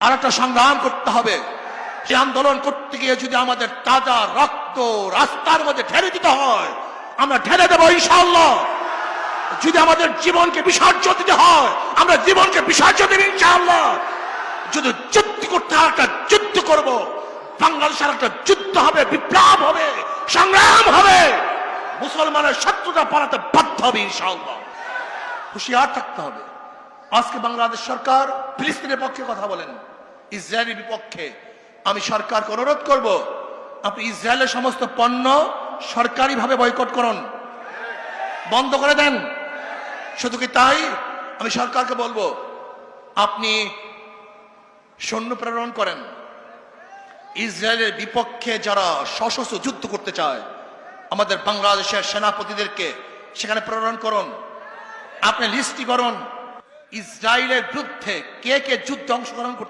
আর একটা সংগ্রাম করতে হবে। যে আন্দোলন করতে গিয়ে যদি আমাদের তাজা রক্ত রাস্তার মধ্যে ঢেলে দিতে হয়, আমরা ঢেলে দেবো ইনশাআল্লাহ। যদি আমাদের জীবনকে বিসর্জন দিতে হয়, আমরা জীবনকে বিসর্জন দেব ইনশাআল্লাহ। যদি যুদ্ধ করতে হয়, একটা যুদ্ধ করব। বাংলাদেশের একটা যুদ্ধ হবে, বিপ্লব হবে, সংগ্রাম হবে। মুসলমানের শত্রুতা পালাতে বাধ্য হবে ইনশাআল্লাহ। হুঁশিয়ার থাকতে হবে। আজকে বাংলাদেশ সরকার ফিলিস্তিনের পক্ষে কথা বলেন, ইসরায়েলের বিপক্ষে। আমি সরকারকে অনুরোধ করব, আপনি ইসরায়েলের সমস্ত পণ্য সরকারিভাবে বয়কট করুন, বন্ধ করে দেন। শুধু কি তাই, আমি সরকারকে বলবো, আপনি সৈন্য প্রেরণ করেন। ইসরায়েলের বিপক্ষে যারা সশস্ত্র যুদ্ধ করতে চায়, আমাদের বাংলাদেশের সেনাপতিদেরকে সেখানে প্রেরণ করুন। আপনি লিস্টি করুন ইসরায়েলের বিরুদ্ধে কে কে যুদ্ধে অংশগ্রহণ করতে